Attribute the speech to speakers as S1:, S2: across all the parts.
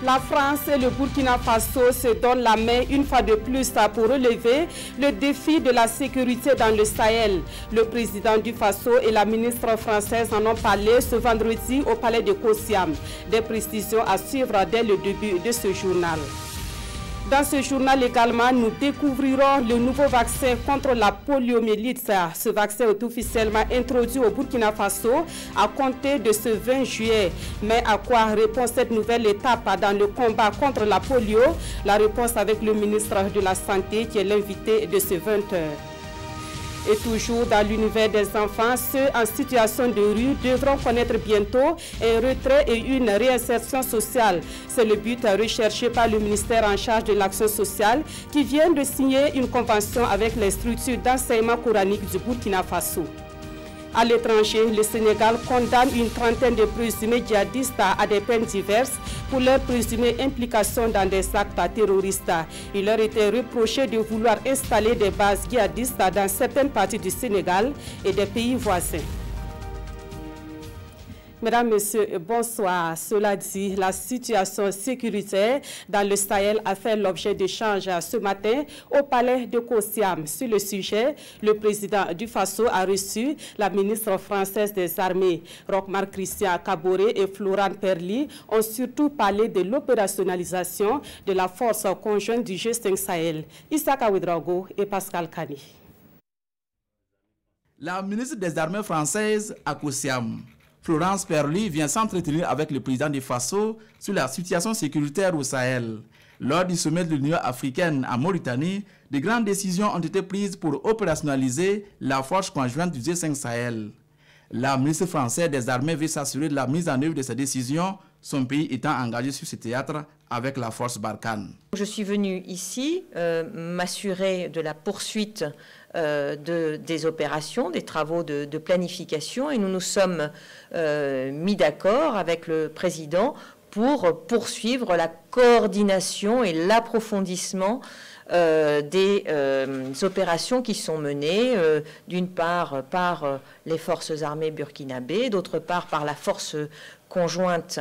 S1: La France et le Burkina Faso se donnent la main une fois de plus pour relever le défi de la sécurité dans le Sahel. Le président du Faso et la ministre française en ont parlé ce vendredi au palais de Kosiam. Des précisions à suivre dès le début de ce journal. Dans ce journal également, nous découvrirons le nouveau vaccin contre la poliomyélite. Ce vaccin est officiellement introduit au Burkina Faso à compter de ce 20 juillet. Mais à quoi répond cette nouvelle étape dans le combat contre la polio? La réponse avec le ministre de la Santé qui est l'invité de ce 20h. Et toujours dans l'univers des enfants, ceux en situation de rue devront connaître bientôt un retrait et une réinsertion sociale. C'est le but recherché par le ministère en charge de l'action sociale qui vient de signer une convention avec les structures d'enseignement coranique du Burkina Faso. À l'étranger, le Sénégal condamne une trentaine de présumés djihadistes à des peines diverses pour leur présumée implication dans des actes terroristes. Il leur était reproché de vouloir installer des bases djihadistes dans certaines parties du Sénégal et des pays voisins. Mesdames, Messieurs, bonsoir. Cela dit, la situation sécuritaire dans le Sahel a fait l'objet d'échanges ce matin au palais de Kosiam. Sur le sujet, le président du Faso a reçu la ministre française des Armées. Roch-Marc Christian Kaboré et Florent Perly ont surtout parlé de l'opérationnalisation de la force conjointe du G5 Sahel. Issaka Ouedraogo et Pascal Kani.
S2: La ministre des Armées françaises à Kosiam, Florence Perly, vient s'entretenir avec le président du Faso sur la situation sécuritaire au Sahel. Lors du sommet de l'Union africaine en Mauritanie, de grandes décisions ont été prises pour opérationnaliser la force conjointe du G5 Sahel. La ministre française des Armées veut s'assurer de la mise en œuvre de ces décisions, son pays étant engagé sur ce théâtre avec la force Barkhane.
S3: Je suis venue ici m'assurer de la poursuite des opérations, des travaux de planification, et nous nous sommes mis d'accord avec le président pour poursuivre la coordination et l'approfondissement des opérations qui sont menées, d'une part par les forces armées burkinabées, d'autre part par la force conjointe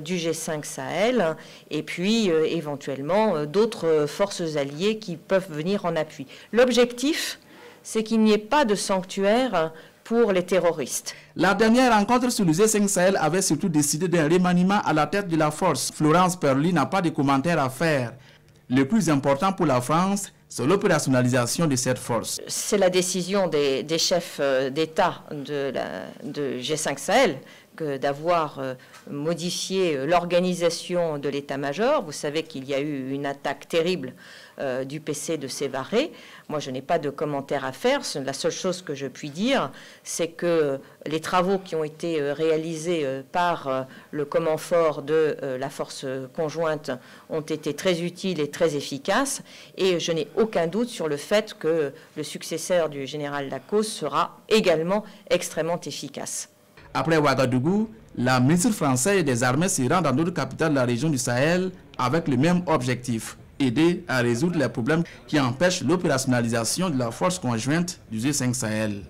S3: du G5 Sahel, et puis éventuellement d'autres forces alliées qui peuvent venir en appui. L'objectif, c'est qu'il n'y ait pas de sanctuaire pour les terroristes.
S2: La dernière rencontre sur le G5 Sahel avait surtout décidé d'un remaniement à la tête de la force. Florence Perly n'a pas de commentaires à faire. Le plus important pour la France, c'est l'opérationnalisation de cette force.
S3: C'est la décision des chefs d'État de G5 Sahel d'avoir modifié l'organisation de l'état-major. Vous savez qu'il y a eu une attaque terrible du PC de Sévaré. Moi, je n'ai pas de commentaire à faire. La seule chose que je puis dire, c'est que les travaux qui ont été réalisés par le command fort de la force conjointe ont été très utiles et très efficaces. Et je n'ai aucun doute sur le fait que le successeur du général Lacoste sera également extrêmement efficace.
S2: Après Ouagadougou, la ministre française des Armées se rend dans d'autres capitales de la région du Sahel avec le même objectif: aider à résoudre les problèmes qui empêchent l'opérationnalisation de la force conjointe du G5 Sahel.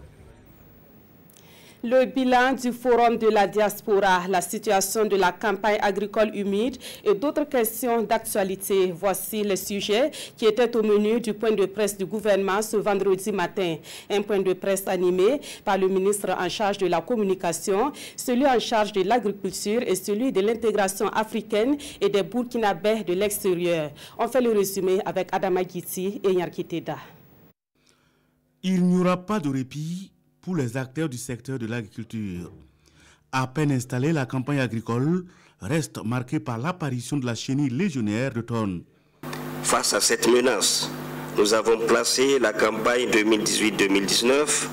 S1: Le bilan du Forum de la diaspora, la situation de la campagne agricole humide et d'autres questions d'actualité. Voici les sujets qui étaient au menu du point de presse du gouvernement ce vendredi matin. Un point de presse animé par le ministre en charge de la communication, celui en charge de l'agriculture et celui de l'intégration africaine et des Burkinabés de l'extérieur. On fait le résumé avec Adama Giti et Nyarkiteda.
S4: Il n'y aura pas de répit pour les acteurs du secteur de l'agriculture. À peine installée, la campagne agricole reste marquée par l'apparition de la chenille légionnaire d'automne.
S5: Face à cette menace, nous avons placé la campagne 2018-2019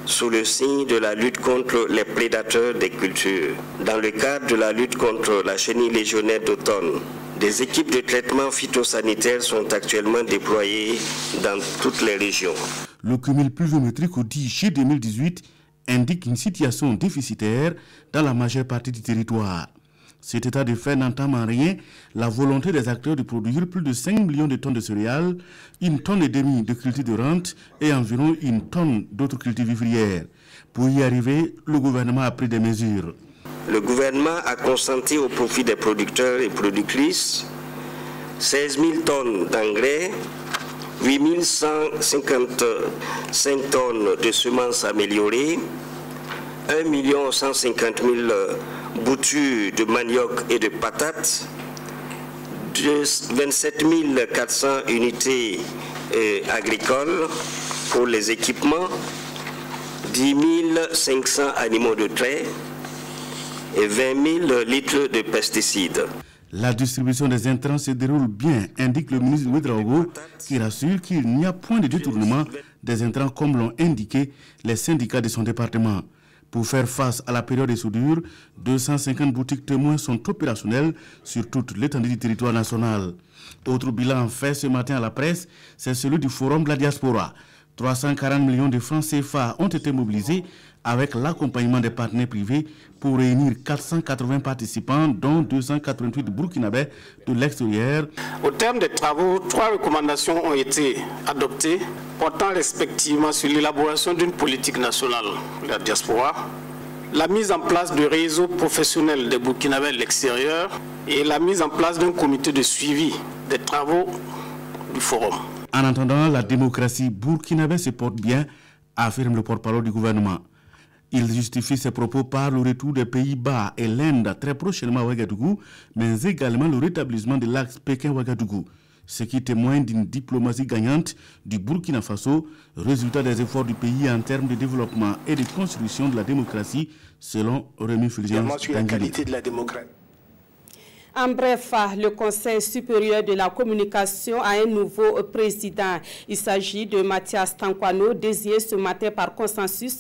S5: sous le signe de la lutte contre les prédateurs des cultures. Dans le cadre de la lutte contre la chenille légionnaire d'automne, des équipes de traitement phytosanitaire sont actuellement déployées dans toutes les régions.
S4: Le cumul pluviométrique au 10 juillet 2018 indique une situation déficitaire dans la majeure partie du territoire. Cet état de fait n'entame en rien la volonté des acteurs de produire plus de 5 millions de tonnes de céréales, 1,5 tonne de culture de rente et environ 1 tonne d'autres cultures vivrières. Pour y arriver, le gouvernement a pris des mesures.
S5: le gouvernement a consenti au profit des producteurs et productrices 16 000 tonnes d'engrais, 8 155 tonnes de semences améliorées, 1 150 000 boutures de manioc et de patates, 27 400 unités agricoles pour les équipements, 10 500 animaux de trait et 20 000 litres de pesticides.
S4: La distribution des intrants se déroule bien, indique le ministre Ouédraogo, qui rassure qu'il n'y a point de détournement des intrants comme l'ont indiqué les syndicats de son département. Pour faire face à la période de soudure, 250 boutiques témoins sont opérationnelles sur toute l'étendue du territoire national. Autre bilan fait ce matin à la presse, c'est celui du Forum de la diaspora. 340 millions de francs CFA ont été mobilisés avec l'accompagnement des partenaires privés pour réunir 480 participants, dont 288 burkinabés de l'extérieur.
S6: Au terme des travaux, 3 recommandations ont été adoptées, portant respectivement sur l'élaboration d'une politique nationale de la diaspora, la mise en place de réseaux professionnels des burkinabés de l'extérieur et la mise en place d'un comité de suivi des travaux du forum.
S4: En attendant, la démocratie burkinabé se porte bien, affirme le porte-parole du gouvernement. Il justifie ses propos par le retour des Pays-Bas et l'Inde très prochainement à Ouagadougou, mais également le rétablissement de l'axe Pékin-Ouagadougou, ce qui témoigne d'une diplomatie gagnante du Burkina Faso, résultat des efforts du pays en termes de développement et de construction de la démocratie, selon Rémi Fulgence Dangili.
S1: En bref, le Conseil supérieur de la communication a un nouveau président. Il s'agit de Mathias Tankwano, désigné ce matin par consensus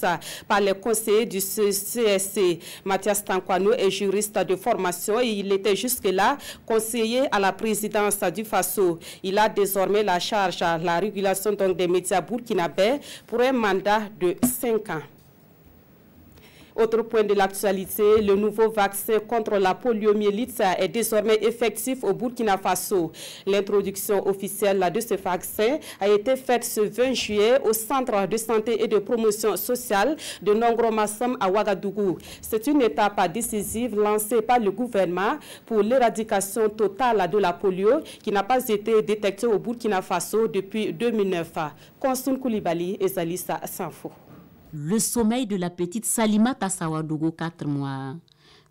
S1: par les conseillers du CSC. Mathias Tankwano est juriste de formation et il était jusque-là conseiller à la présidence du FASO. Il a désormais la charge à la régulation des médias burkinabés pour un mandat de 5 ans. Autre point de l'actualité, le nouveau vaccin contre la poliomyélite est désormais effectif au Burkina Faso. L'introduction officielle de ce vaccin a été faite ce 20 juillet au Centre de santé et de promotion sociale de Nongromassam à Ouagadougou. C'est une étape décisive lancée par le gouvernement pour l'éradication totale de la polio qui n'a pas été détectée au Burkina Faso depuis 2009. Konsoun Koulibaly et Zalissa Sanfo.
S7: Le sommeil de la petite Salima Tassawadougou, 4 mois,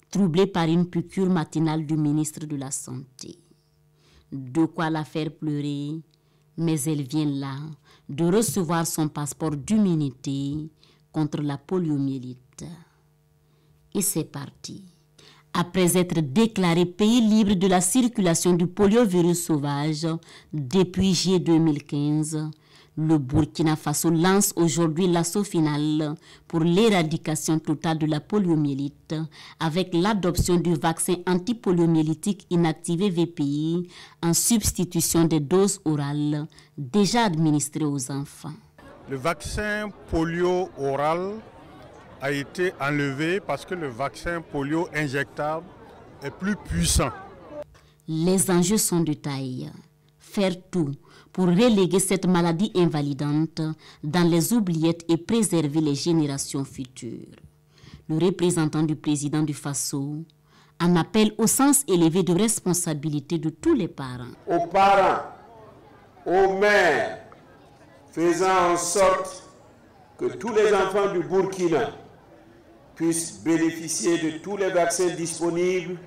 S7: troublé par une piqûre matinale du ministre de la Santé. De quoi la faire pleurer, mais elle vient là de recevoir son passeport d'immunité contre la poliomyélite. Et c'est parti. Après être déclaré pays libre de la circulation du poliovirus sauvage depuis juillet 2015, le Burkina Faso lance aujourd'hui l'assaut final pour l'éradication totale de la poliomyélite avec l'adoption du vaccin antipoliomyélitique inactivé VPI en substitution des doses orales déjà administrées aux enfants.
S8: Le vaccin polio oral a été enlevé parce que le vaccin polio injectable est plus puissant.
S7: Les enjeux sont de taille. Faire tout pour reléguer cette maladie invalidante dans les oubliettes et préserver les générations futures. Le représentant du président du FASO en appelle au sens élevé de responsabilité de tous les parents.
S9: Aux parents, aux mères, faisant en sorte que tous les enfants du Burkina puissent bénéficier de tous les vaccins disponibles,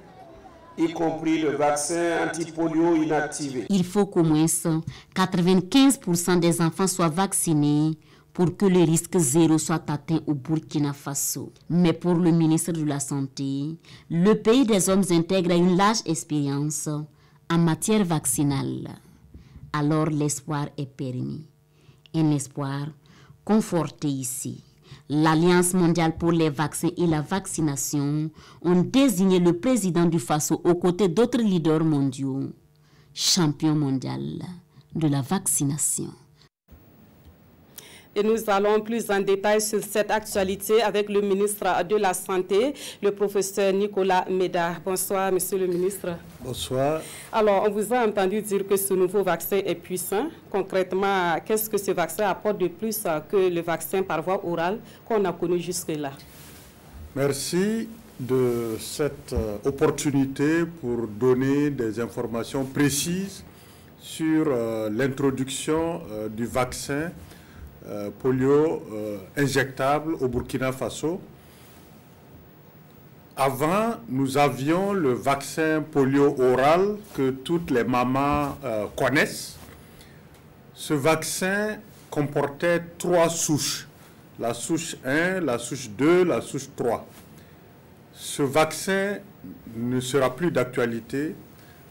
S9: y compris le vaccin antipolio inactivé.
S7: Il faut qu'au moins 95% des enfants soient vaccinés pour que le risque zéro soit atteint au Burkina Faso. Mais pour le ministre de la Santé, le pays des hommes intègre a une large expérience en matière vaccinale. Alors l'espoir est permis. Un espoir conforté ici. L'Alliance mondiale pour les vaccins et la vaccination ont désigné le président du FASO aux côtés d'autres leaders mondiaux, champion mondial de la vaccination.
S1: Et nous allons plus en détail sur cette actualité avec le ministre de la Santé, le professeur Nicolas Méda. Bonsoir, monsieur le ministre.
S10: Bonsoir.
S1: Alors, on vous a entendu dire que ce nouveau vaccin est puissant. Concrètement, qu'est-ce que ce vaccin apporte de plus que le vaccin par voie orale qu'on a connu jusque-là?
S10: Merci.
S8: de cette opportunité pour donner des informations précises sur l'introduction du vaccin polio injectable au Burkina Faso. Avant, nous avions le vaccin polio oral que toutes les mamans connaissent. Ce vaccin comportait 3 souches, la souche 1, la souche 2, la souche 3. Ce vaccin ne sera plus d'actualité.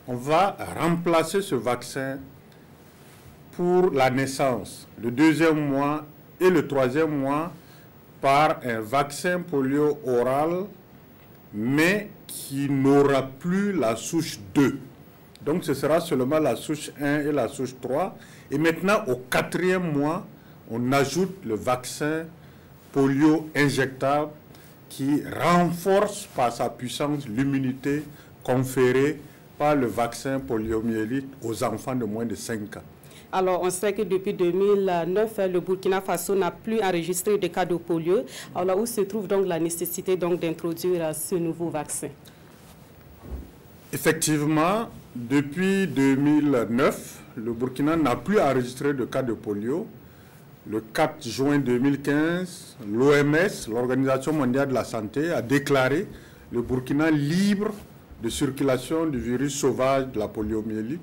S8: On va remplacer ce vaccin pour la naissance, le 2e mois et le 3e mois par un vaccin polio oral, mais qui n'aura plus la souche 2. Donc ce sera seulement la souche 1 et la souche 3. Et maintenant, au 4e mois, on ajoute le vaccin polio injectable qui renforce par sa puissance l'immunité conférée par le vaccin poliomyélite aux enfants de moins de 5 ans.
S1: Alors, on sait que depuis 2009, le Burkina Faso n'a plus enregistré de cas de polio. Alors, où se trouve donc la nécessité d'introduire ce nouveau vaccin?
S8: Effectivement, depuis 2009, le Burkina n'a plus enregistré de cas de polio. Le 4 juin 2015, l'OMS, l'Organisation mondiale de la santé, a déclaré le Burkina libre de circulation du virus sauvage de la poliomyélite.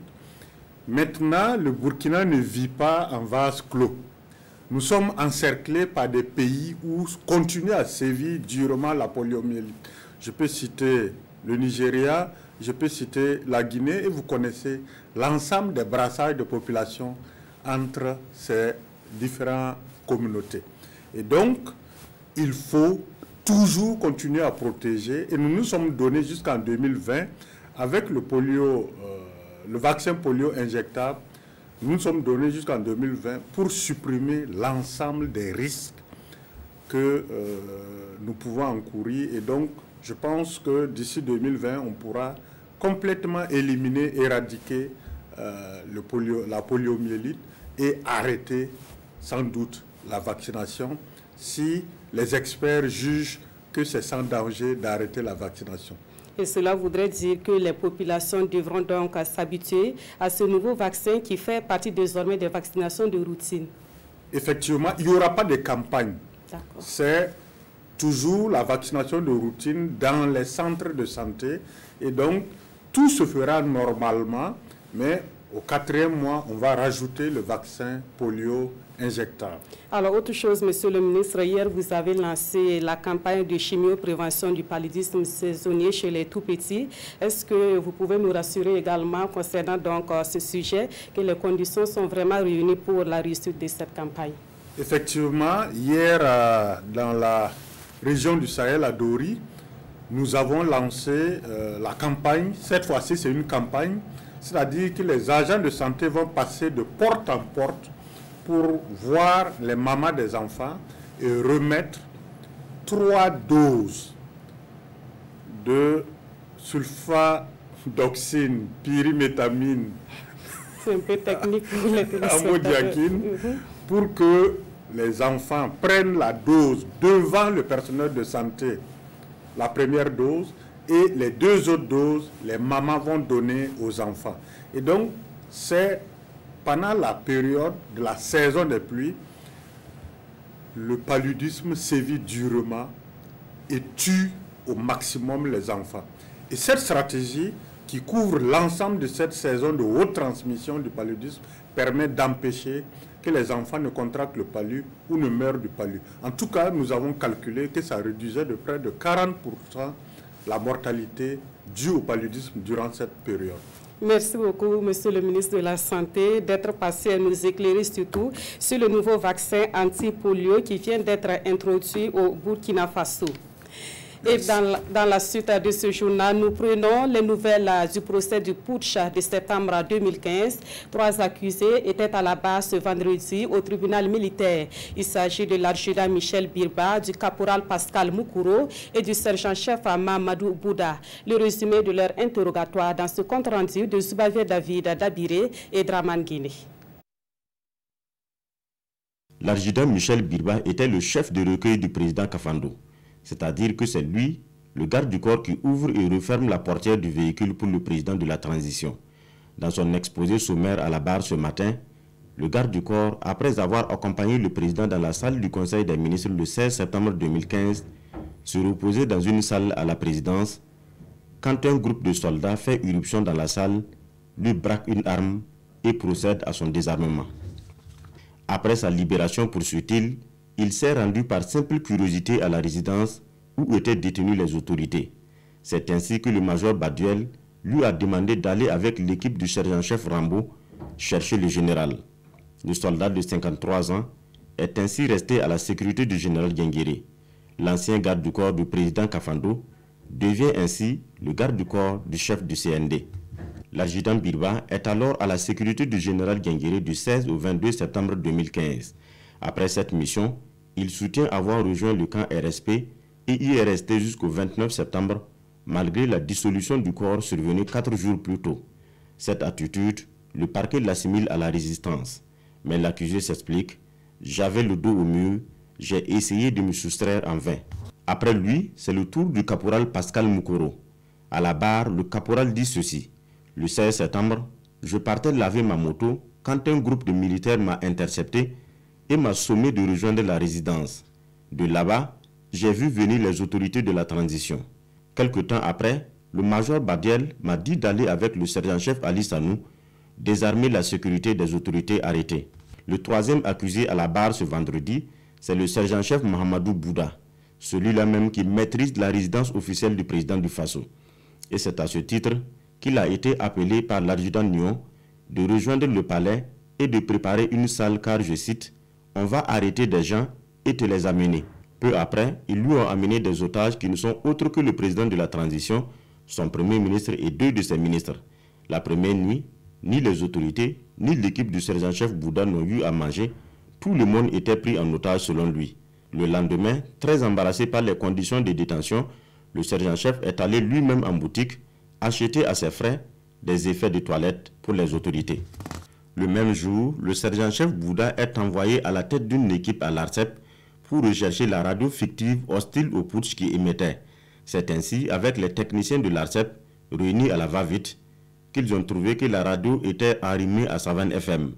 S8: Maintenant, le Burkina ne vit pas en vase clos. Nous sommes encerclés par des pays où continue à sévir durement la poliomyélite. Je peux citer le Nigeria, je peux citer la Guinée, et vous connaissez l'ensemble des brassages de population entre ces différentes communautés. Et donc, il faut toujours continuer à protéger, et nous nous sommes donnés jusqu'en 2020, avec le vaccin polio injectable, nous nous sommes donnés jusqu'en 2020 pour supprimer l'ensemble des risques que nous pouvons encourir. Et donc, je pense que d'ici 2020, on pourra complètement éliminer, éradiquer la poliomyélite et arrêter sans doute la vaccination si les experts jugent que c'est sans danger d'arrêter la vaccination.
S1: Et cela voudrait dire que les populations devront donc s'habituer à ce nouveau vaccin qui fait partie désormais des vaccinations de routine.
S8: Effectivement, il n'y aura pas de campagne. C'est toujours la vaccination de routine dans les centres de santé. Et donc, tout se fera normalement, mais au 4e mois, on va rajouter le vaccin polio injectable.
S1: Alors, autre chose, Monsieur le ministre, hier, vous avez lancé la campagne de chimioprévention du paludisme saisonnier chez les tout-petits. Est-ce que vous pouvez nous rassurer également concernant donc ce sujet, que les conditions sont vraiment réunies pour la réussite de cette campagne?
S8: Effectivement, hier, dans la région du Sahel, à Dori, nous avons lancé la campagne. Cette fois-ci, c'est une campagne, c'est-à-dire que les agents de santé vont passer de porte en porte pour voir les mamans des enfants et remettre 3 doses de sulfadoxine, pyrimétamine,
S1: c'est un peu technique pour les
S8: amodiaquine, pour que les enfants prennent la dose devant le personnel de santé, la première dose, et les 2 autres doses, les mamans vont donner aux enfants. Et donc, c'est pendant la période de la saison des pluies, le paludisme sévit durement et tue au maximum les enfants. Et cette stratégie qui couvre l'ensemble de cette saison de haute transmission du paludisme permet d'empêcher que les enfants ne contractent le palu ou ne meurent du palu. En tout cas, nous avons calculé que ça réduisait de près de 40% la mortalité due au paludisme durant cette période.
S1: Merci beaucoup, Monsieur le ministre de la Santé, d'être passé à nous éclairer surtout sur le nouveau vaccin anti-polio qui vient d'être introduit au Burkina Faso. Et dans la suite de ce journal, nous prenons les nouvelles du procès du putsch de septembre 2015. 3 accusés étaient à la barre ce vendredi au tribunal militaire. Il s'agit de l'adjudant Michel Birba, du caporal Pascal Moukouro et du sergent-chef Mamadou Bouda. Le résumé de leur interrogatoire dans ce compte-rendu de Zubavier David Dabiré et Draman Guinée.
S10: L'adjudant Michel Birba était le chef de recueil du président Kafando. C'est-à-dire que c'est lui le garde du corps qui ouvre et referme la portière du véhicule pour le président de la transition. Dans son exposé sommaire à la barre ce matin, le garde du corps, après avoir accompagné le président dans la salle du Conseil des ministres le 16 septembre 2015, se reposait dans une salle à la présidence quand un groupe de soldats fait irruption dans la salle, lui braque une arme et procède à son désarmement. Après sa libération, poursuit-il, il s'est rendu par simple curiosité à la résidence où étaient détenues les autorités. C'est ainsi que le major Baduel lui a demandé d'aller avec l'équipe du sergent-chef Rambo chercher le général. Le soldat de 53 ans est ainsi resté à la sécurité du général Guinguéré. L'ancien garde du corps du président Kafando devient ainsi le garde du corps du chef du CND. L'adjudant Birba est alors à la sécurité du général Guinguéré du 16 au 22 septembre 2015. Après cette mission, il soutient avoir rejoint le camp RSP et y est resté jusqu'au 29 septembre, malgré la dissolution du corps survenue 4 jours plus tôt. Cette attitude, le parquet l'assimile à la résistance. Mais l'accusé s'explique: « J'avais le dos au mur, j'ai essayé de me soustraire en vain. » Après lui, c'est le tour du caporal Pascal Moukoro. À la barre, le caporal dit ceci: « Le 16 septembre, je partais laver ma moto quand un groupe de militaires m'a intercepté et m'a sommé de rejoindre la résidence. De là-bas, j'ai vu venir les autorités de la transition. Quelque temps après, le major Badiel m'a dit d'aller avec le sergent-chef Ali Sanou désarmer la sécurité des autorités arrêtées. Le troisième accusé à la barre ce vendredi, c'est le sergent-chef Mahamadou Bouda, celui-là même qui maîtrise la résidence officielle du président du Faso. Et c'est à ce titre qu'il a été appelé par l'adjudant Nyon de rejoindre le palais et de préparer une salle car, je cite, « On va arrêter des gens et te les amener ». Peu après, ils lui ont amené des otages qui ne sont autres que le président de la transition, son premier ministre et 2 de ses ministres. La première nuit, ni les autorités, ni l'équipe du sergent-chef Bouda n'ont eu à manger. Tout le monde était pris en otage selon lui. Le lendemain, très embarrassé par les conditions de détention, le sergent-chef est allé lui-même en boutique acheter à ses frais des effets de toilette pour les autorités. Le même jour, le sergent-chef Bouda est envoyé à la tête d'une équipe à l'ARCEP pour rechercher la radio fictive hostile au putsch qui émettait. C'est ainsi, avec les techniciens de l'ARCEP, réunis à la va-vite, qu'ils ont trouvé que la radio était arrimée à Savane FM.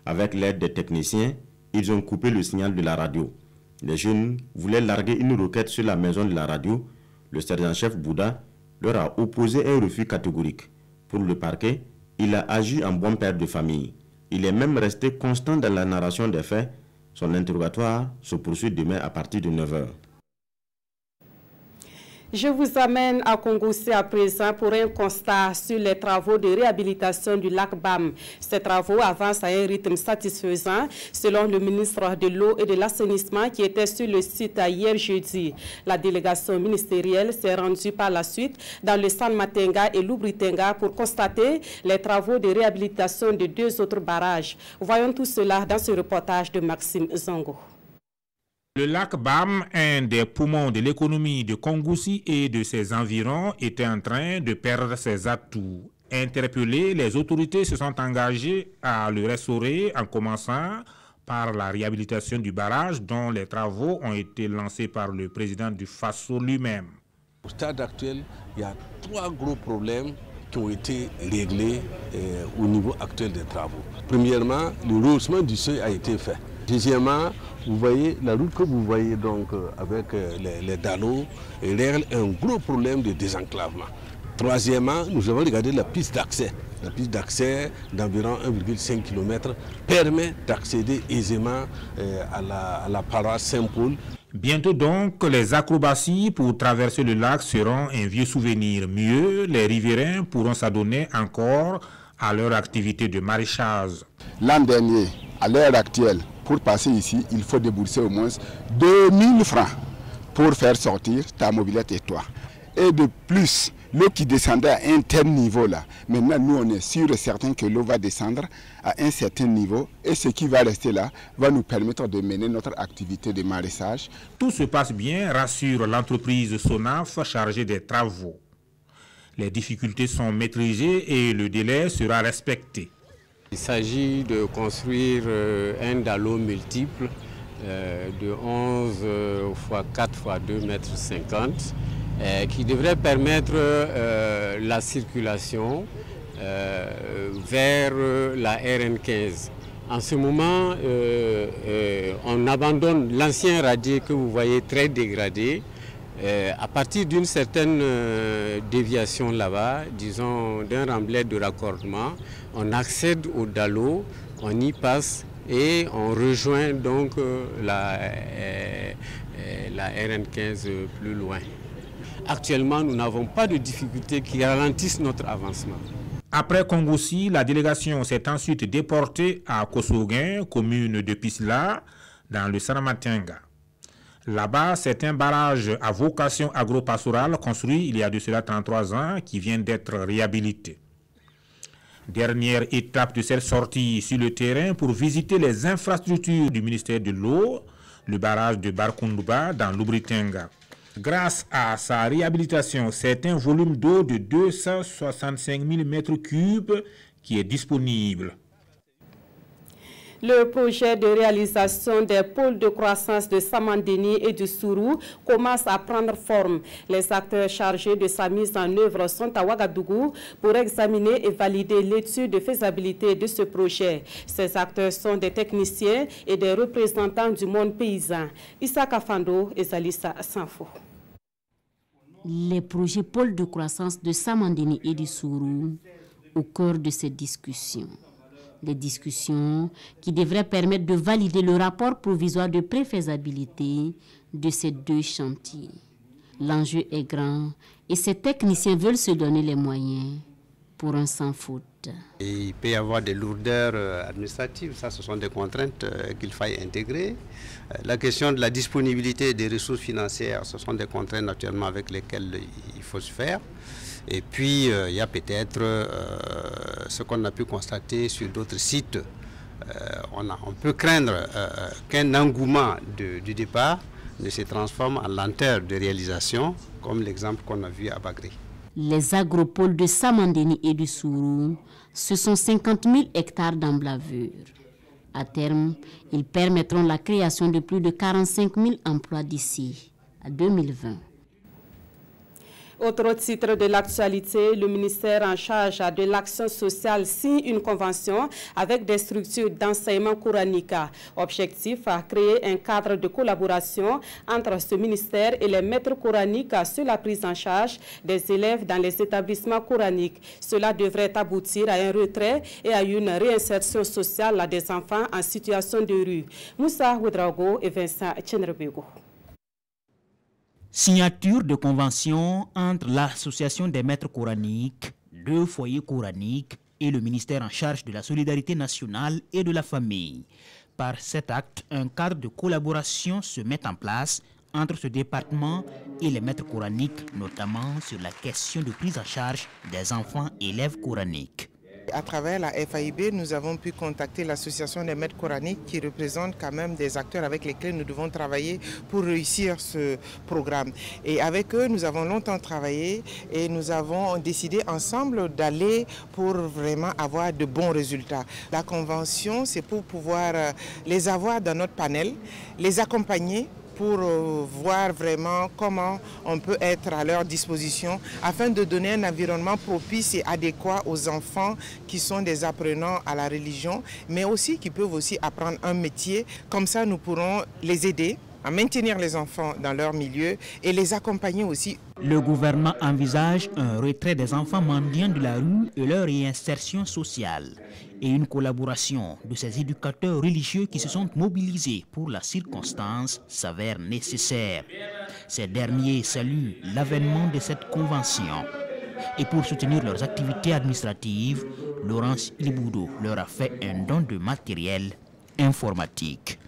S10: Avec l'aide des techniciens, ils ont coupé le signal de la radio. Les jeunes voulaient larguer une roquette sur la maison de la radio. Le sergent-chef Bouda leur a opposé un refus catégorique. Pour le parquet, il a agi en bon père de famille. Il est même resté constant dans la narration des faits. Son interrogatoire se poursuit demain à partir de 9h.
S1: Je vous amène à Congossé à présent pour un constat sur les travaux de réhabilitation du lac Bam. Ces travaux avancent à un rythme satisfaisant selon le ministre de l'Eau et de l'Assainissement qui était sur le site hier jeudi. La délégation ministérielle s'est rendue par la suite dans le San Matenga et l'Oubritenga pour constater les travaux de réhabilitation de 2 autres barrages. Voyons tout cela dans ce reportage de Maxime Zongo.
S11: Le lac Bam, un des poumons de l'économie de Kongoussi et de ses environs, était en train de perdre ses atouts. Interpellés, les autorités se sont engagées à le restaurer en commençant par la réhabilitation du barrage dont les travaux ont été lancés par le président du Faso lui-même.
S12: Au stade actuel, il y a 3 gros problèmes qui ont été réglés au niveau actuel des travaux. Premièrement, le rehaussement du seuil a été fait. Deuxièmement, vous voyez, la route que vous voyez donc avec les dallos règle un gros problème de désenclavement. Troisièmement, nous avons regardé la piste d'accès. La piste d'accès d'environ 1,5 km permet d'accéder aisément à la paroisse Saint-Paul.
S11: Bientôt donc, les acrobaties pour traverser le lac seront un vieux souvenir. Mieux, les riverains pourront s'adonner encore à leur activité de maraîchage.
S13: L'an dernier, à l'heure actuelle, pour passer ici, il faut débourser au moins 2000 francs pour faire sortir ta mobilette et toi. Et de plus, l'eau qui descendait à un tel niveau là, maintenant nous on est sûr et certain que l'eau va descendre à un certain niveau et ce qui va rester là va nous permettre de mener notre activité de maraîchage.
S11: Tout se passe bien, rassure l'entreprise Sonaf chargée des travaux. Les difficultés sont maîtrisées et le délai sera respecté.
S14: Il s'agit de construire un dallo multiple de 11 x 4 x 2,50 m qui devrait permettre la circulation vers la RN15. En ce moment, on abandonne l'ancien radier que vous voyez très dégradé. À partir d'une certaine déviation là-bas, disons d'un remblai de raccordement, on accède au Dalo, on y passe et on rejoint donc la RN15 plus loin. Actuellement, nous n'avons pas de difficultés qui ralentissent notre avancement.
S11: Après Kongoussi, la délégation s'est ensuite déportée à Kosoguin, commune de Pisla, dans le Saramatenga. Là-bas, c'est un barrage à vocation agro-pastorale construit il y a de cela 33 ans qui vient d'être réhabilité. Dernière étape de cette sortie sur le terrain pour visiter les infrastructures du ministère de l'eau, le barrage de Barkundouba dans l'Ubritenga. Grâce à sa réhabilitation, c'est un volume d'eau de 265 000 m3 qui est disponible.
S1: Le projet de réalisation des pôles de croissance de Samandeni et du Sourou commence à prendre forme. Les acteurs chargés de sa mise en œuvre sont à Ouagadougou pour examiner et valider l'étude de faisabilité de ce projet. Ces acteurs sont des techniciens et des représentants du monde paysan. Issa Kafando et Zalissa Sanfo.
S7: Les projets pôles de croissance de Samandeni et du Sourou au cœur de ces discussions. Des discussions qui devraient permettre de valider le rapport provisoire de préfaisabilité de ces deux chantiers. L'enjeu est grand et ces techniciens veulent se donner les moyens pour un sans faute.
S15: Et il peut y avoir des lourdeurs administratives, ça ce sont des contraintes qu'il faille intégrer. La question de la disponibilité des ressources financières, ce sont des contraintes naturellement avec lesquelles il faut se faire. Et puis, il y a peut-être ce qu'on a pu constater sur d'autres sites. On peut craindre qu'un engouement du départ ne se transforme en lenteur de réalisation, comme l'exemple qu'on a vu à Bagré.
S7: Les agropoles de Samandeni et du Sourou, ce sont 50 000 hectares d'emblavure. À terme, ils permettront la création de plus de 45 000 emplois d'ici à 2020.
S1: Autre titre de l'actualité, le ministère en charge de l'action sociale signe une convention avec des structures d'enseignement coranique. Objectif, créer un cadre de collaboration entre ce ministère et les maîtres coraniques sur la prise en charge des élèves dans les établissements coraniques. Cela devrait aboutir à un retrait et à une réinsertion sociale des enfants en situation de rue. Moussa Ouedraogo et Vincent Tchenrebego.
S16: Signature de convention entre l'Association des maîtres coraniques, deux foyers coraniques et le ministère en charge de la solidarité nationale et de la famille. Par cet acte, un cadre de collaboration se met en place entre ce département et les maîtres coraniques, notamment sur la question de prise en charge des enfants élèves coraniques.
S17: À travers la FAIB, nous avons pu contacter l'association des maîtres coraniques qui représente quand même des acteurs avec lesquels nous devons travailler pour réussir ce programme. Et avec eux, nous avons longtemps travaillé et nous avons décidé ensemble d'aller pour vraiment avoir de bons résultats. La convention, c'est pour pouvoir les avoir dans notre panel, les accompagner pour voir vraiment comment on peut être à leur disposition afin de donner un environnement propice et adéquat aux enfants qui sont des apprenants à la religion, mais aussi qui peuvent aussi apprendre un métier. Comme ça, nous pourrons les aider à maintenir les enfants dans leur milieu et les accompagner aussi.
S16: Le gouvernement envisage un retrait des enfants mendiants de la rue et leur réinsertion sociale et une collaboration de ces éducateurs religieux qui se sont mobilisés pour la circonstance s'avère nécessaire. Ces derniers saluent l'avènement de cette convention. Et pour soutenir leurs activités administratives, Laurence Iliboudo leur a fait un don de matériel informatique.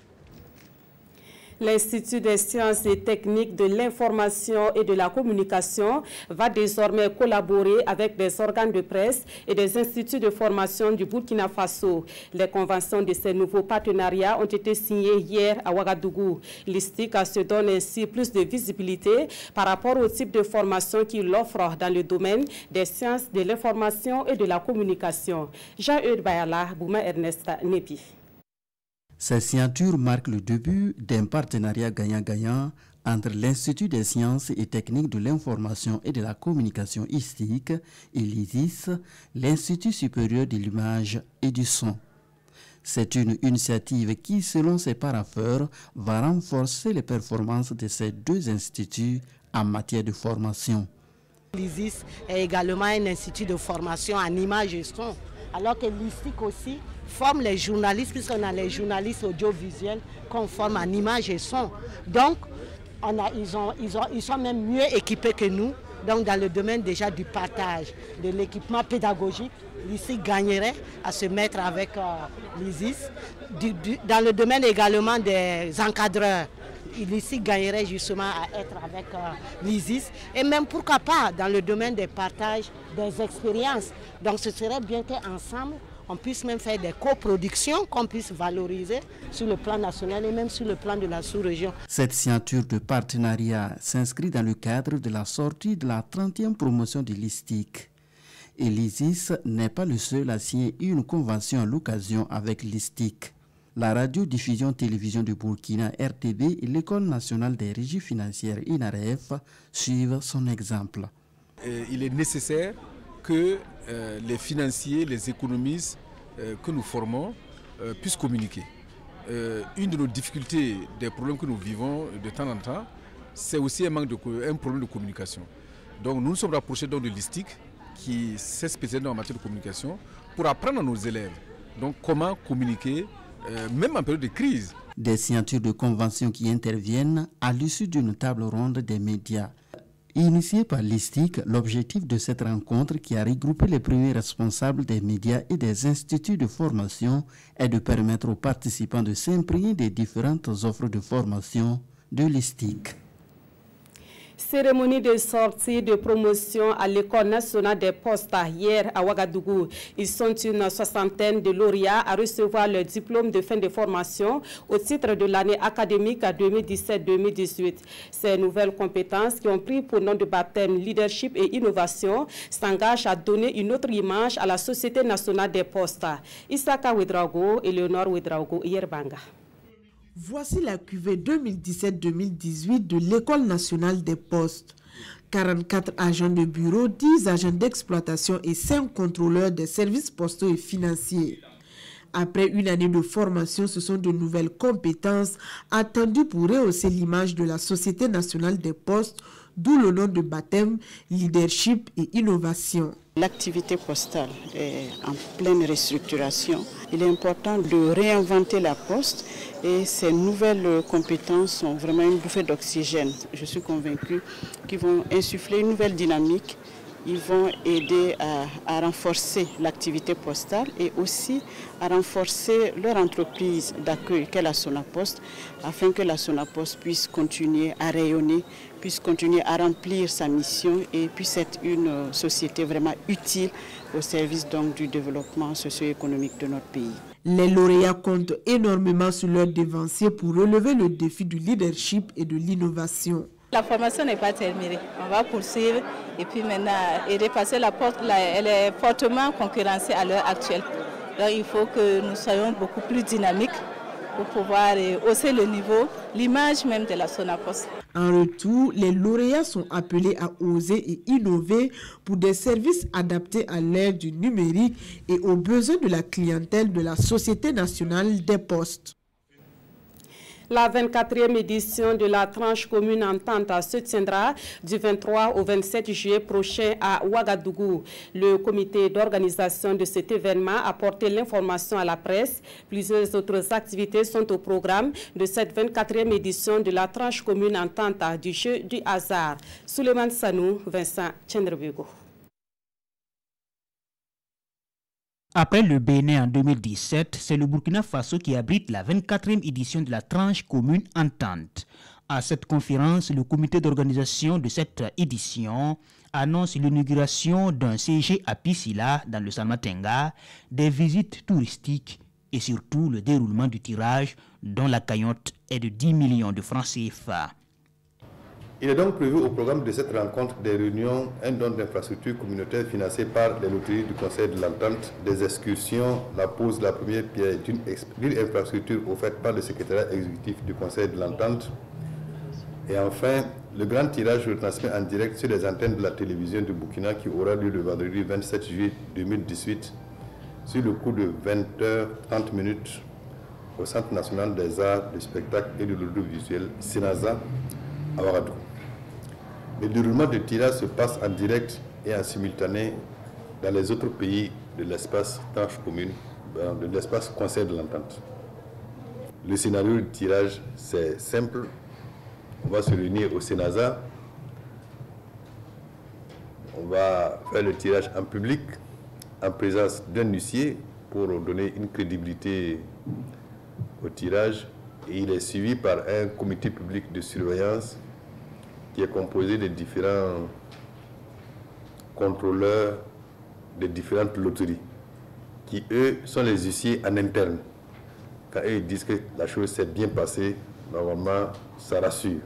S1: L'Institut des sciences et techniques de l'information et de la communication va désormais collaborer avec des organes de presse et des instituts de formation du Burkina Faso. Les conventions de ces nouveaux partenariats ont été signées hier à Ouagadougou. L'ISTIC se donne ainsi plus de visibilité par rapport au type de formation qu'il offre dans le domaine des sciences de l'information et de la communication. Jean-Eudes Bayala, Bouma Ernest Nepi.
S18: Ces signatures marquent le début d'un partenariat gagnant-gagnant entre l'Institut des sciences et techniques de l'information et de la communication ISTIC et l'ISIS, l'Institut supérieur de l'image et du son. C'est une initiative qui, selon ses parapheurs, va renforcer les performances de ces deux instituts en matière de formation.
S19: L'ISIS est également un institut de formation en image et son, alors que l'ISTIC aussi forme les journalistes, puisqu'on a les journalistes audiovisuels qu'on forme en image et son. Donc, ils sont même mieux équipés que nous. Donc, dans le domaine déjà du partage, de l'équipement pédagogique, l'ISTIC gagnerait à se mettre avec l'ISIS. Dans le domaine également des encadreurs, l'ISTIC gagnerait justement à être avec l'ISIS. Et même, pourquoi pas, dans le domaine des partages des expériences. Donc, ce serait bien qu'ensemble, on puisse même faire des coproductions qu'on puisse valoriser sur le plan national et même sur le plan de la sous-région.
S18: Cette signature de partenariat s'inscrit dans le cadre de la sortie de la 30e promotion de l'ISTIC. Et l'ISIS n'est pas le seul à signer une convention à l'occasion avec l'ISTIC. La radio-diffusion-télévision du Burkina, RTB, et l'École nationale des régies financières, INAREF, suivent son exemple.
S20: Il est nécessaire que les financiers, les économistes que nous formons puissent communiquer. Une de nos difficultés, des problèmes que nous vivons de temps en temps, c'est aussi un problème de communication. Donc nous nous sommes rapprochés de l'ISTIC qui s'est spécialisé en matière de communication pour apprendre à nos élèves donc, comment communiquer, même en période de crise.
S18: Des signatures de conventions qui interviennent à l'issue d'une table ronde des médias. Initié par l'ISTIC, l'objectif de cette rencontre qui a regroupé les premiers responsables des médias et des instituts de formation est de permettre aux participants de s'imprégner des différentes offres de formation de l'ISTIC.
S1: Cérémonie de sortie de promotion à l'École nationale des postes hier à Ouagadougou. Ils sont une soixantaine de lauréats à recevoir leur diplôme de fin de formation au titre de l'année académique 2017-2018. Ces nouvelles compétences qui ont pris pour nom de baptême leadership et innovation s'engagent à donner une autre image à la Société nationale des postes. Isaka Ouedraogo et Léonore Ouedraogo Yerbanga.
S21: Voici la cuvée 2017-2018 de l'École nationale des postes. 44 agents de bureau, 10 agents d'exploitation et 5 contrôleurs des services postaux et financiers. Après une année de formation, ce sont de nouvelles compétences attendues pour rehausser l'image de la Société nationale des postes, d'où le nom de baptême, leadership et innovation.
S22: L'activité postale est en pleine restructuration. Il est important de réinventer la poste et ces nouvelles compétences sont vraiment une bouffée d'oxygène. Je suis convaincue qu'ils vont insuffler une nouvelle dynamique. Ils vont aider à renforcer l'activité postale et aussi à renforcer leur entreprise d'accueil qu'est la Sonapost, afin que la Sonapost puisse continuer à rayonner, puisse continuer à remplir sa mission et puisse être une société vraiment utile au service donc du développement socio-économique de notre pays.
S21: Les lauréats comptent énormément sur leurs devanciers pour relever le défi du leadership et de l'innovation.
S23: La formation n'est pas terminée. On va poursuivre et puis maintenant, et dépasser la porte, elle est fortement concurrencée à l'heure actuelle. Donc il faut que nous soyons beaucoup plus dynamiques pour pouvoir hausser le niveau, l'image même de la Sonapost.
S21: En retour, les lauréats sont appelés à oser et innover pour des services adaptés à l'ère du numérique et aux besoins de la clientèle de la Société nationale des postes.
S1: La 24e édition de la tranche commune entente se tiendra du 23 au 27 juillet prochain à Ouagadougou. Le comité d'organisation de cet événement a porté l'information à la presse. Plusieurs autres activités sont au programme de cette 24e édition de la tranche commune entente du jeu du hasard. Souleymane Sanou, Vincent Tchendrebego.
S16: Après le Bénin en 2017, c'est le Burkina Faso qui abrite la 24e édition de la tranche commune entente. À cette conférence, le comité d'organisation de cette édition annonce l'inauguration d'un CG à Pisila dans le Salmatenga, des visites touristiques et surtout le déroulement du tirage dont la cagnotte est de 10 millions de francs CFA.
S2: Il est donc prévu au programme de cette rencontre des réunions, un don d'infrastructures communautaires financé par les loteries du Conseil de l'Entente, des excursions, la pose de la première pierre d'une infrastructure offerte par le secrétariat exécutif du Conseil de l'Entente. Et enfin, le grand tirage retransmis en direct sur les antennes de la télévision du Burkina qui aura lieu le vendredi 27 juillet 2018 sur le coup de 20h30 au Centre national des arts, du spectacle et de l'audiovisuel Sinaza à Ouagadougou. Le déroulement du tirage se passe en direct et en simultané dans les autres pays de l'espace tranche commune, de l'espace Conseil de l'Entente. Le scénario du tirage, c'est simple. On va se réunir au Sénaza. On va faire le tirage en public, en présence d'un huissier pour donner une crédibilité au tirage. Et il est suivi par un comité public de surveillance qui est composé de différents contrôleurs de différentes loteries, qui eux sont les huissiers en interne. Quand eux disent que la chose s'est bien passée, normalement ça rassure.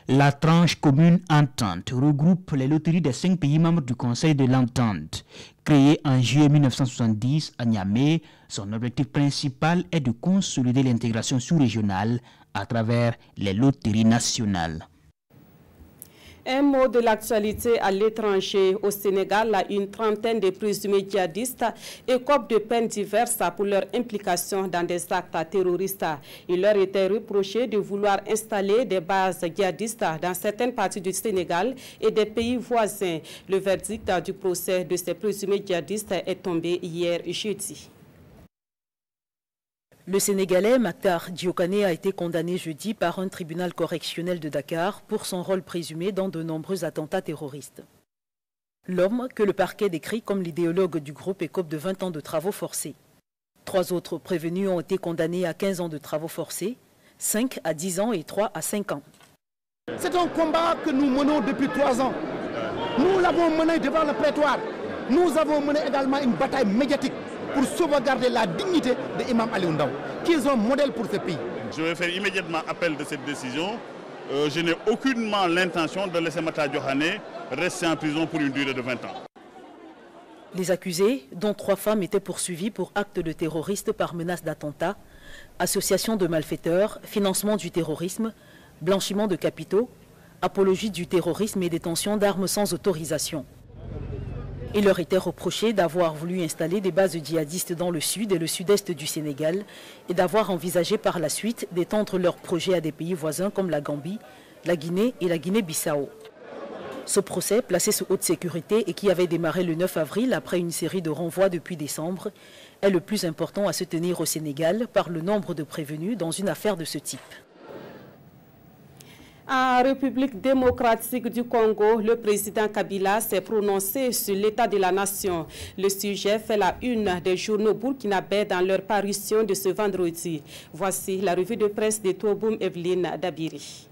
S16: La tranche commune Entente regroupe les loteries des 5 pays membres du Conseil de l'Entente. Créée en juillet 1970 à Niamey, son objectif principal est de consolider l'intégration sous-régionale à travers les loteries nationales.
S1: Un mot de l'actualité à l'étranger. Au Sénégal, une trentaine de présumés djihadistes écopent de peines diverses pour leur implication dans des actes terroristes. Il leur était reproché de vouloir installer des bases djihadistes dans certaines parties du Sénégal et des pays voisins. Le verdict du procès de ces présumés djihadistes est tombé hier jeudi.
S3: Le Sénégalais Maktar Diokane a été condamné jeudi par un tribunal correctionnel de Dakar pour son rôle présumé dans de nombreux attentats terroristes. L'homme, que le parquet décrit comme l'idéologue du groupe, écope de 20 ans de travaux forcés. 3 autres prévenus ont été condamnés à 15 ans de travaux forcés, 5 à 10 ans et 3 à 5 ans.
S5: C'est un combat que nous menons depuis 3 ans. Nous l'avons mené devant le prétoire. Nous avons mené également une bataille médiatique pour sauvegarder la dignité de Imam Ali Ndao, qui est un modèle pour ce pays.
S24: Je vais faire immédiatement appel de cette décision. Je n'ai aucunement l'intention de laisser Maktar Diokane rester en prison pour une durée de 20 ans.
S3: Les accusés, dont 3 femmes, étaient poursuivis pour actes de terroristes par menace d'attentat, association de malfaiteurs, financement du terrorisme, blanchiment de capitaux, apologie du terrorisme et détention d'armes sans autorisation. Il leur était reproché d'avoir voulu installer des bases djihadistes dans le sud et le sud-est du Sénégal et d'avoir envisagé par la suite d'étendre leurs projets à des pays voisins comme la Gambie, la Guinée et la Guinée-Bissau. Ce procès, placé sous haute sécurité et qui avait démarré le 9 avril après une série de renvois depuis décembre, est le plus important à se tenir au Sénégal par le nombre de prévenus dans une affaire de ce type.
S1: En République démocratique du Congo, le président Kabila s'est prononcé sur l'état de la nation. Le sujet fait la une des journaux burkinabés dans leur parution de ce vendredi. Voici la revue de presse de Touboum Evelyne Dabiri.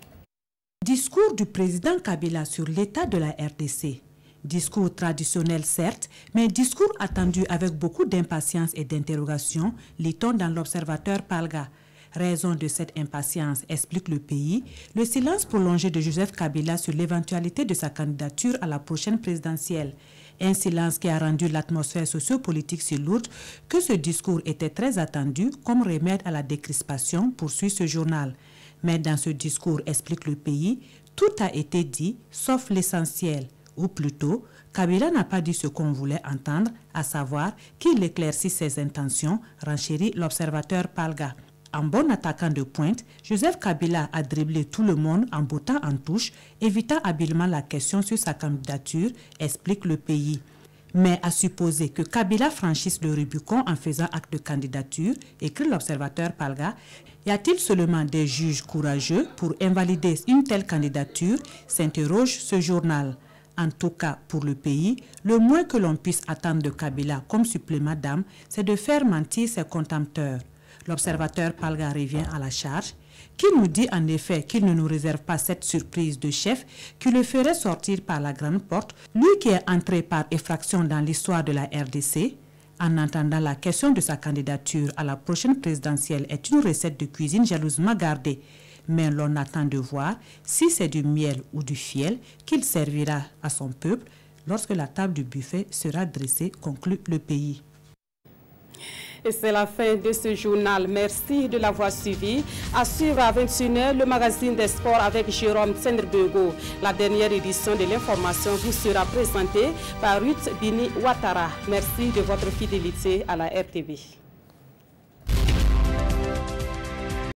S25: Discours du président Kabila sur l'état de la RDC. Discours traditionnel certes, mais discours attendu avec beaucoup d'impatience et d'interrogation, lit-on dans l'Observateur Palga. Raison de cette impatience, explique le pays, le silence prolongé de Joseph Kabila sur l'éventualité de sa candidature à la prochaine présidentielle. Un silence qui a rendu l'atmosphère sociopolitique si lourde que ce discours était très attendu comme remède à la décrispation, poursuit ce journal. Mais dans ce discours, explique le pays, tout a été dit sauf l'essentiel. Ou plutôt, Kabila n'a pas dit ce qu'on voulait entendre, à savoir qu'il éclaircit ses intentions, renchérit l'Observateur Palga. En bon attaquant de pointe, Joseph Kabila a dribblé tout le monde en bottant en touche, évitant habilement la question sur sa candidature, explique le pays. Mais à supposer que Kabila franchisse le Rubicon en faisant acte de candidature, écrit l'Observateur Palga, y a-t-il seulement des juges courageux pour invalider une telle candidature, s'interroge ce journal. En tout cas, pour le pays, le moins que l'on puisse attendre de Kabila comme supplément d'âme, c'est de faire mentir ses contempteurs. L'Observateur Palga revient à la charge, qui nous dit en effet qu'il ne nous réserve pas cette surprise de chef qui le ferait sortir par la grande porte, lui qui est entré par effraction dans l'histoire de la RDC. En entendant la question de sa candidature à la prochaine présidentielle est une recette de cuisine jalousement gardée. Mais l'on attend de voir si c'est du miel ou du fiel qu'il servira à son peuple lorsque la table du buffet sera dressée, conclut le pays.
S1: Et c'est la fin de ce journal. Merci de l'avoir suivi. À suivre à 21h, le magazine des sports avec Jérôme Tsendrbego. La dernière édition de l'information vous sera présentée par Ruth Bini Ouattara. Merci de votre fidélité à la RTV.